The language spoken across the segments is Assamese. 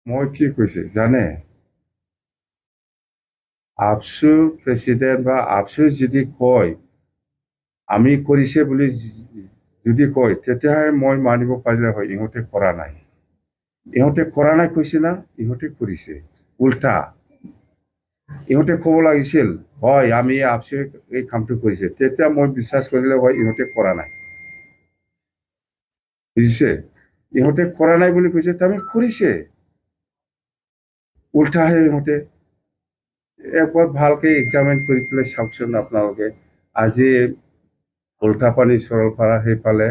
মই কি কৈছে জানে আপসু প্ৰেচিডেণ্ট বা আপসু যদি কয় আমি কৰিছে বুলি যদি কয় তেতিয়াহে মই মানিব পাৰিলে হয় ইহঁতে কৰা নাই ইহঁতে কৰা নাই কৈছে না ইহঁতে কৰিছে উল্টা ইহঁতে ক'ব লাগিছিল হয় আমি আপসু এই কামটো কৰিছে তেতিয়া মই বিশ্বাস কৰিলে হয় ইহঁতে কৰা নাই বুজিছে ইহঁতে কৰা নাই বুলি কৈছে তাৰমানে কৰিছে উল্টাহে ইহঁতে একবাৰ ভালকে এক্সামিন কৰি পেলাই চাওকচোন আপোনালোকে আজি উল্টাপানী সৰলপাৰা সেইফালে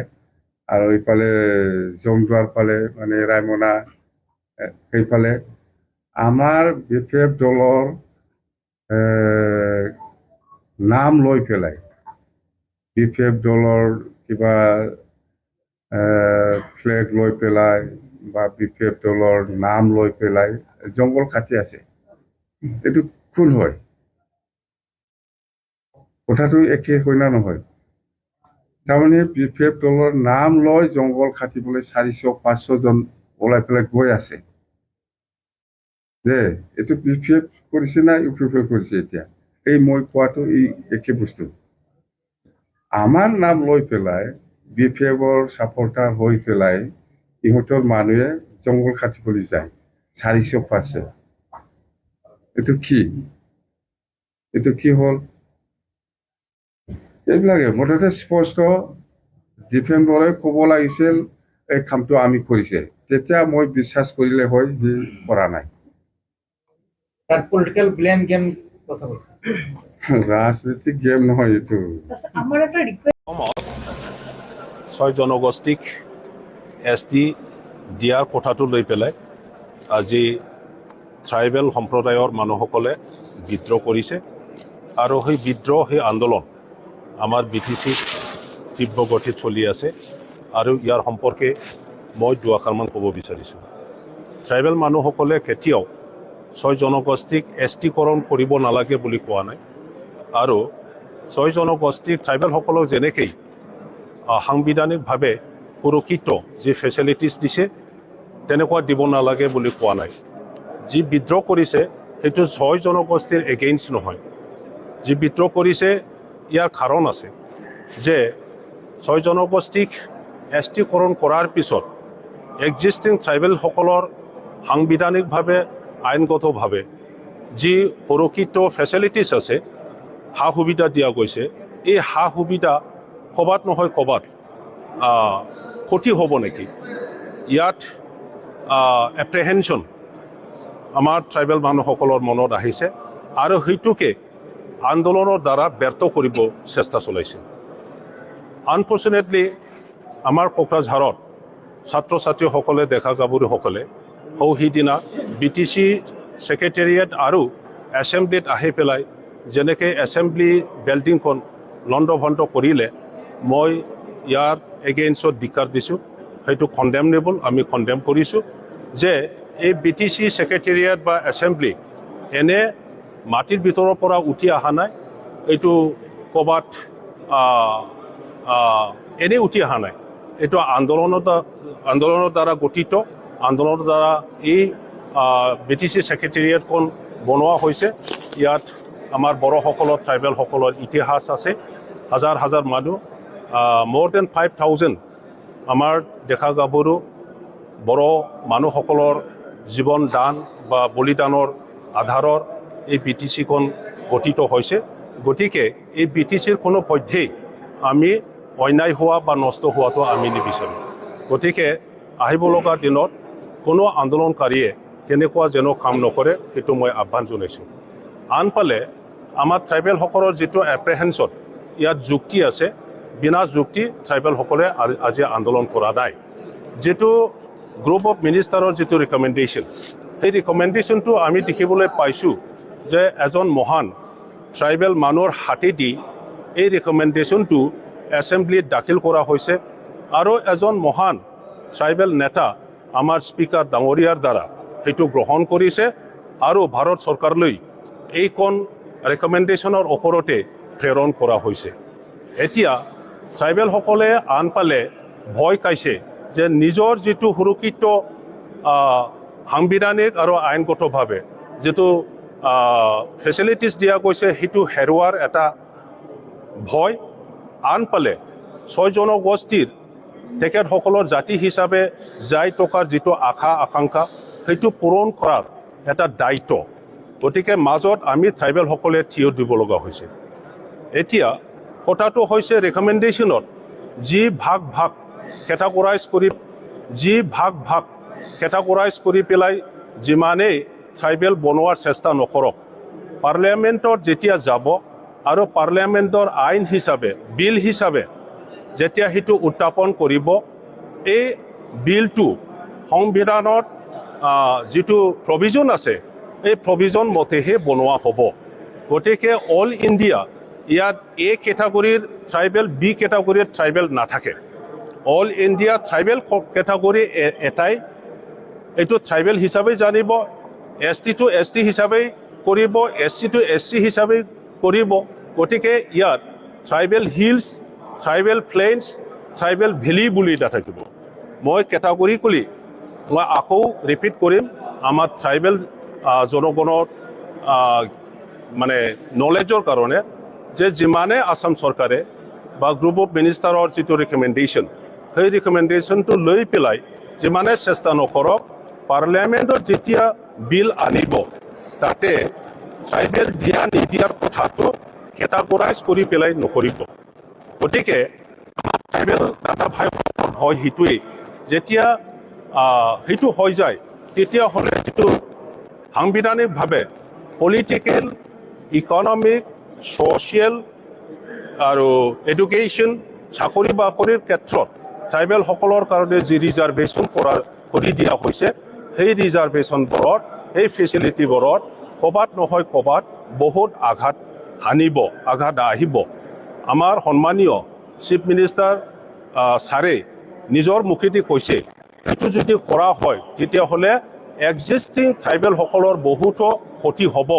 আৰু এইফালে জংদুৱাৰ ফালে মানে ৰায়মনা সেইফালে আমাৰ বিপিএফ দলৰ নাম লৈ পেলাই বিপিএফ দলৰ কিবা ফ্লেগ লৈ পেলাই বা বিপিএফ দলৰ নাম লৈ পেলাই জংঘল কাটি আছে এইটো কোন হয় কথাটো একে হয় না নহয় তাৰমানে বিপিএফ দলৰ নাম লৈ জংঘল কাটিবলৈ 400-500জন ওলাই পেলাই গৈ আছে যে এইটো বিপিএফ কৰিছে না ইউপিএফ কৰিছে এতিয়া এই মই কোৱাটো এই একে বস্তু আমাৰ নাম লৈ পেলাই বিপিএফৰ ছাপৰ্টাৰ হৈ পেলাই ইহঁতৰ মানুহে জংঘল কাটিবলৈ যায় 400-500 এইটো কি হ'ল এইবিলাকে মুঠতে স্পষ্ট ডিফেন্ডৰে ক'ব লাগিছিল এই কামটো আমি কৰিছে তেতিয়া মই বিশ্বাস কৰিলে হয় সি কৰা নাই স্যাৰ পলিটিক্যাল ব্লেম গেম কথা বলছেন ৰাজনীতিক গেম নহয় এইটো আমাৰ একটা ৰিকোয়েস্ট ছয় জনগোষ্ঠীক ST দিয়াৰ কথাটো লৈ পেলাই আজি ট্ৰাইবেল সম্প্ৰদায়ৰ মানুহসকলে বিদ্ৰোহ কৰিছে আৰু সেই বিদ্ৰোহ সেই আন্দোলন আমাৰ BTCত তীব্ৰ গতিত চলি আছে আৰু ইয়াৰ সম্পৰ্কে মই দুআষাৰমান ক'ব বিচাৰিছোঁ ট্ৰাইবেল মানুহসকলে কেতিয়াও ছয় জনগোষ্ঠীক STকৰণ কৰিব নালাগে বুলি কোৱা নাই আৰু ছয় জনগোষ্ঠীক ট্ৰাইবেলসকলক যেনেকৈ সাংবিধানিকভাৱে সুৰক্ষিত যি ফেচিলিটিছ দিছে তেনেকুৱা দিব নালাগে বুলি কোৱা নাই যি বিদ্ৰোহ কৰিছে সেইটো ছয় জনগোষ্ঠীৰ এগেইনষ্ট নহয় যি বিদ্ৰোহ কৰিছে ইয়াৰ কাৰণ আছে যে ছয় জনগোষ্ঠীক STকৰণ কৰাৰ পিছত এক্সিষ্টিং ট্ৰাইবেলসকলৰ সাংবিধানিকভাৱে আইনগতভাৱে যি সুৰক্ষিত ফেচিলিটিছ আছে সা সুবিধা দিয়া গৈছে এই সা সুবিধা ক'বাত নহয় ক'বাত ক্ষতি হ'ব নেকি ইয়াত এপ্ৰিহেনশ্যন আমাৰ ট্ৰাইবেল মানুহসকলৰ মনত আহিছে আৰু সেইটোকে আন্দোলনৰ দ্বাৰা ব্যৰ্থ কৰিব চেষ্টা চলাইছে আনফৰ্চুনেটলি আমাৰ কোকৰাঝাৰত ছাত্ৰ ছাত্ৰীসকলে ডেকা গাভৰুসকলে সিদিনা BTC ছেক্ৰেটেৰিয়েট আৰু এছেম্বলিত আহি পেলাই যেনেকৈ এছেম্বলি বিল্ডিংখন লণ্ডভণ্ড কৰিলে মই ইয়াৰ এগেইনষ্টত ধিক্কাৰ দিছোঁ সেইটো কণ্ডেমনেবল আমি কণ্ডেম কৰিছোঁ যে এই BTC ছেক্ৰেটেৰিয়েট বা এছেম্বলি এনে মাটিৰ ভিতৰৰ পৰা উঠি অহা নাই এইটো ক'ৰবাত এনেই উঠি অহা নাই এইটো আন্দোলনৰ দ্বাৰা গঠিত আন্দোলনৰ দ্বাৰা এই BTC ছেক্ৰেটেৰিয়েটখন বনোৱা হৈছে ইয়াত আমাৰ বড়োসকলৰ ট্ৰাইবেলসকলৰ ইতিহাস আছে হাজাৰ হাজাৰ মানুহ more than 5,000 আমাৰ ডেকা গাভৰু বড়ো মানুহসকলৰ জীৱন দান বা বলিদানৰ আধাৰৰ এই BTCখন গঠিত হৈছে গতিকে এই BTCৰ কোনো পধ্যেই আমি অন্যায় হোৱা বা নষ্ট হোৱাটো আমি নিবিচাৰোঁ গতিকে আহিব লগা দিনত কোনো আন্দোলনকাৰীয়ে তেনেকুৱা যেন কাম নকৰে সেইটো মই আহ্বান জনাইছোঁ আনফালে আমাৰ ট্ৰাইবেলসকলৰ যিটো এপ্ৰিহেনশ্যন ইয়াত যুক্তি আছে বিনা যুক্তি ট্ৰাইবেলসকলে আজি আন্দোলন কৰা নাই যেটো গ্ৰুপ অফ মিনিষ্টাৰৰ যেটো ৰিকমেণ্ডেশ্যন সেই ৰিকমেণ্ডেশ্যনটো আমি দেখিবলৈ পাইছোঁ যে এজন মহান ট্ৰাইবেল মানুহৰ হাতেদি এই ৰিকমেণ্ডেশ্যনটো এছেম্বলিত দাখিল কৰা হৈছে আৰু এজন মহান ট্ৰাইবেল নেতা আমাৰ স্পিকাৰ ডাঙৰীয়াৰ দ্বাৰা সেইটো গ্ৰহণ কৰিছে আৰু ভাৰত চৰকাৰলৈ এইখন ৰিকমেণ্ডেশ্যনৰ ওপৰতে প্ৰেৰণ কৰা হৈছে এতিয়া ট্ৰাইবেলসকলে আনফালে ভয় খাইছে যে নিজৰ যিটো সুৰক্ষিত সাংবিধানিক আৰু আইনগতভাৱে যিটো ফেচিলিটিছ দিয়া গৈছে সেইটো হেৰুৱাৰ এটা ভয়। আনফালে 6 জনগোষ্ঠীৰ তেখেতসকলৰ জাতি হিচাপে যাই টকাৰ যিটো আশা আকাংক্ষা সেইটো পূৰণ কৰাৰ এটা দায়িত্ব। গতিকে মাজত আমি ট্ৰাইবেলসকলে থিয় দিব লগা হৈছে। এতিয়া কথাটো হৈছে ৰেকমেণ্ডেশ্যনত যি ভাগ ভাগ কেটাগৰাইজ কৰি পেলাই যিমানেই ট্ৰাইবেল বনোৱাৰ চেষ্টা নকৰক, পাৰ্লিয়ামেণ্টত যেতিয়া যাব আৰু পাৰ্লিয়ামেণ্টৰ আইন হিচাপে বিল হিচাপে যেতিয়া সেইটো উত্থাপন কৰিব, এই বিলটো সংবিধানত যিটো প্ৰভিজন আছে এই প্ৰভিজন মতেহে বনোৱা হ'ব। গতিকে অল ইণ্ডিয়া ইয়াত এ কেটাগৰীৰ ট্ৰাইবেল, বি কেটাগৰীৰ ট্ৰাইবেল নাথাকে। অল ইণ্ডিয়া ট্ৰাইবেল কেটাগৰী এটাই, এইটো ট্ৰাইবেল হিচাপে জানিব, এছ টিটো এছ টি হিচাপে কৰিব, এছ চিটো এছ চি হিচাপে কৰিব। গতিকে ইয়াত tribal hills, tribal plains, tribal valley বুলি নাথাকিব। মই কেটাগৰিকেলি মই আকৌ ৰিপিট কৰিম, আমাৰ ট্ৰাইবেল জনগণৰ মানে নলেজৰ কাৰণে যে যিমানে আসাম চৰকাৰে বা গ্ৰুপ অফ মিনিষ্টাৰৰ যিটো ৰিকমেণ্ডেশ্যন, সেই ৰিকমেণ্ডেশ্যনটো লৈ পেলাই যিমানে চেষ্টা নকৰক, পাৰ্লিয়ামেণ্টত যেতিয়া বিল আনিব তাতে ট্ৰাইবেল দিয়া নিদিয়াৰ কথাটো কেটাগৰাইজ কৰি পেলাই নকৰিব। গতিকে আমাৰ ট্ৰাইবেল দাদা ভাইসকল হয় সেইটোৱেই, যেতিয়া সেইটো হৈ যায় তেতিয়াহ'লে যিটো সাংবিধানিকভাৱে পলিটিকেল, ইকনমিক, ছ'চিয়েল আৰু এডুকেশ্যন, চাকৰি বাকৰিৰ ক্ষেত্ৰত ট্ৰাইবেলসকলৰ কাৰণে যি ৰিজাৰ্ভেশ্যন কৰি দিয়া হৈছে, সেই ৰিজাৰ্ভেশ্যনবোৰত, সেই ফেচিলিটিবোৰত ক'ৰবাত নহয় ক'ৰবাত বহুত আঘাত আহিব। আমাৰ সন্মানীয় চিফ মিনিষ্টাৰ ছাৰে নিজৰ মুখেদি কৈছে, সেইটো যদি কৰা হয় তেতিয়াহ'লে এক্সিষ্টিং ট্ৰাইবেলসকলৰ বহুতো ক্ষতি হ'ব।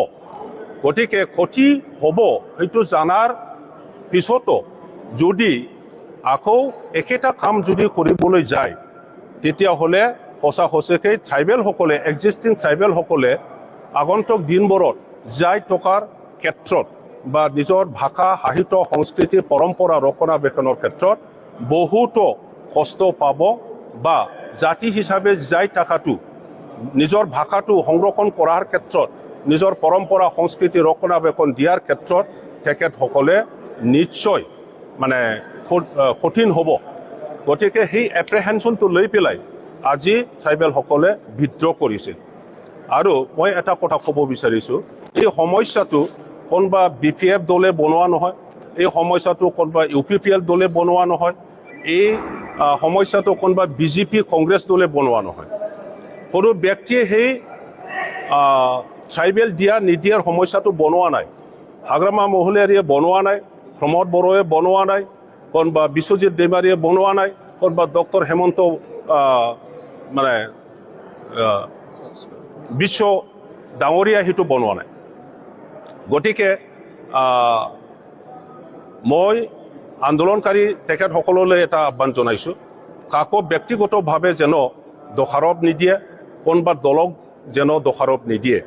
গতিকে ক্ষতি হ'ব সেইটো জনাৰ পিছতো যদি আকৌ একেটা কাম যদি কৰিবলৈ যায়, তেতিয়াহ'লে সঁচাকৈ ট্ৰাইবেলসকলে, এক্সিষ্টিং ট্ৰাইবেলসকলে আগন্তুক দিনবোৰত যাই থকাৰ ক্ষেত্ৰত বা নিজৰ ভাষা, সাহিত্য, সংস্কৃতি, পৰম্পৰা ৰক্ষণাবেক্ষণৰ ক্ষেত্ৰত বহুতো কষ্ট পাব বা জাতি হিচাপে যাই থকাটো, নিজৰ ভাষাটো সংৰক্ষণ কৰাৰ ক্ষেত্ৰত, নিজৰ পৰম্পৰা সংস্কৃতি ৰক্ষণাবেক্ষণ দিয়াৰ ক্ষেত্ৰত তেখেতসকলে নিশ্চয় মানে কঠিন হ'ব। গতিকে সেই এপ্ৰিহেনশ্যনটো লৈ পেলাই আজি ট্ৰাইবেলসকলে বিদ্ৰোহ কৰিছিল। আৰু মই এটা কথা ক'ব বিচাৰিছোঁ, এই সমস্যাটো কোনোবা BPF দলে বনোৱা নহয়, এই সমস্যাটো কোনোবা UPPL দলে বনোৱা নহয়, এই সমস্যাটো কোনোবা BJP কংগ্ৰেছ দলে বনোৱা নহয়। কোনো ব্যক্তিয়ে সেই ট্ৰাইবেল দিয়া নিদিয়াৰ সমস্যাটো বনোৱা নাই। হাগ্ৰামা মহলীয়াৰীয়ে বনোৱা নাই, প্ৰমোদ বড়োৱে বনোৱা নাই, কোনোবা বিশ্বজিৎ দৈমাৰীয়ে বনোৱা নাই, কোনোবা ডক্টৰ হেমন্ত মানে বিশ্ব ডাঙৰীয়া সেইটো বনোৱা নাই। গতিকে মই আন্দোলনকাৰী তেখেতসকললৈ এটা আহ্বান জনাইছোঁ, কাকো ব্যক্তিগতভাৱে যেন দোষাৰোপ নিদিয়ে, কোনোবা দলক যেন দোষাৰোপ নিদিয়ে।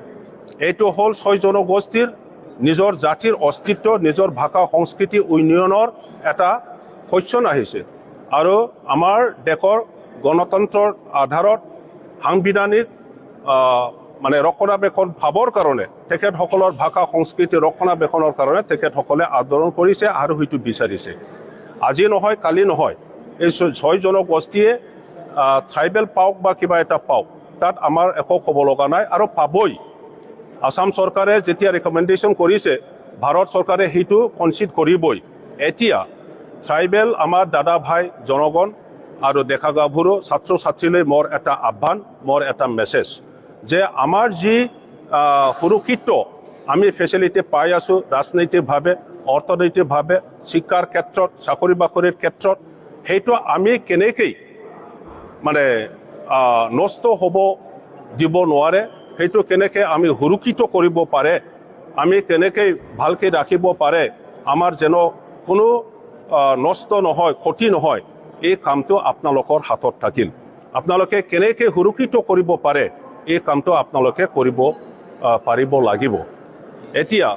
এইটো হ'ল 6 জনগোষ্ঠীৰ নিজৰ জাতিৰ অস্তিত্ব, নিজৰ ভাষা সংস্কৃতি উন্নয়নৰ এটা কোৱেশ্যন আহিছে। আৰু আমাৰ দেশৰ গণতন্ত্ৰৰ আধাৰত সাংবিধানিক মানে ৰক্ষণাবেক্ষণ ভাৱৰ কাৰণে, তেখেতসকলৰ ভাষা সংস্কৃতি ৰক্ষণাবেক্ষণৰ কাৰণে তেখেতসকলে আন্দোলন কৰিছে আৰু সেইটো বিচাৰিছে। আজি নহয়, কালি নহয়, এই 6 জনগোষ্ঠীয়ে ট্ৰাইবেল পাওক বা কিবা এটা পাওক, তাত আমাৰ একো ক'ব লগা নাই আৰু পাবই। আসাম চৰকাৰে যেতিয়া ৰিকমেণ্ডেশ্যন কৰিছে, ভাৰত চৰকাৰে সেইটো কনচিড কৰিবই। এতিয়া ট্ৰাইবেল আমাৰ দাদা ভাই জনগণ আৰু ডেকা গাভৰু ছাত্ৰ ছাত্ৰীলৈ মোৰ এটা আহ্বান, মোৰ এটা মেছেজ যে আমাৰ যি সুৰক্ষিত আমি ফেচিলিটি পাই আছোঁ ৰাজনৈতিকভাৱে, অৰ্থনৈতিকভাৱে, শিক্ষাৰ ক্ষেত্ৰত, চাকৰি বাকৰিৰ ক্ষেত্ৰত, সেইটো আমি কেনেকৈ মানে নষ্ট হ'ব দিব নোৱাৰে, সেইটো কেনেকৈ আমি সুৰক্ষিত কৰিব পাৰে, আমি কেনেকৈ ভালকৈ ৰাখিব পাৰে, আমাৰ যেন কোনো নষ্ট নহয়, ক্ষতি নহয়, এই কামটো আপোনালোকৰ হাতত থাকিল। আপোনালোকে কেনেকৈ সুৰক্ষিত কৰিব পাৰে এই কামটো আপোনালোকে কৰিব পাৰিব লাগিব। এতিয়া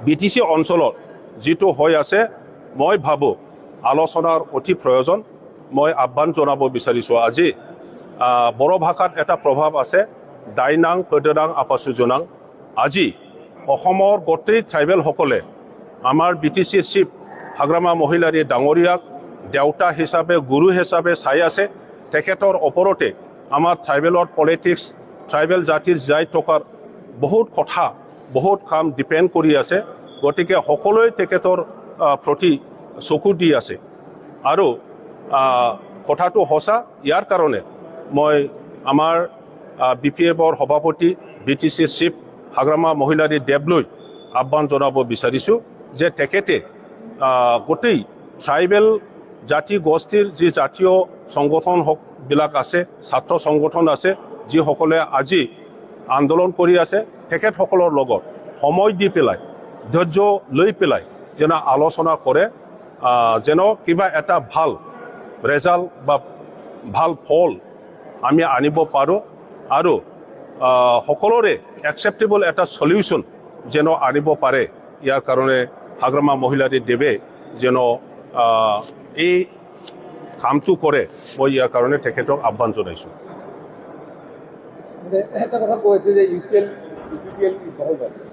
BTC অঞ্চলত যিটো হৈ আছে, মই ভাবোঁ আলোচনাৰ অতি প্ৰয়োজন। মই আহ্বান জনাব বিচাৰিছোঁ, আজি বড়ো ভাষাত এটা প্ৰভাৱ আছে, দাইনাং কদৰাং আপাচুজনাং। আজি অসমৰ গোটেই ট্ৰাইবেলসকলে আমাৰ BTC চিফ হাগ্ৰামা মহিলাৰী ডাঙৰীয়াক দেউতা হিচাপে, গুৰু হিচাপে চাই আছে। তেখেতৰ ওপৰতে আমাৰ ট্ৰাইবেলৰ পলিটিক্স, ট্ৰাইবেল জাতিৰ যাই থকাৰ বহুত কথা, বহুত কাম ডিপেণ্ড কৰি আছে। গতিকে সকলোৱে তেখেতৰ প্ৰতি চকু দি আছে। আৰু কথাটো সঁচা, ইয়াৰ কাৰণে মই আমাৰ BPFৰ সভাপতি BTC চিফ হাগ্ৰামা মহিলাৰী দেৱলৈ আহ্বান জনাব বিচাৰিছোঁ যে তেখেতে গোটেই ট্ৰাইবেল জাতি গোষ্ঠীৰ যি জাতীয় সংগঠনবিলাক আছে, ছাত্ৰ সংগঠন আছে, যিসকলে আজি আন্দোলন কৰি আছে, তেখেতসকলৰ লগত সময় দি পেলাই, ধৈৰ্য লৈ পেলাই যেন আলোচনা কৰে, যেন কিবা এটা ভাল ৰেজাল্ট বা ভাল ফল আমি আনিব পাৰোঁ আৰু সকলোৰে একচেপ্টেবল এটা সলিউশ্যন যেন আনিব পাৰে। ইয়াৰ কাৰণে হাগ্ৰামা মহিলাৰী দেৱে যেন এই কামটো কৰে, মই ইয়াৰ কাৰণে তেখেতক আহ্বান জনাইছোঁ। এটা কথা কৈছে যে UPL দল আছে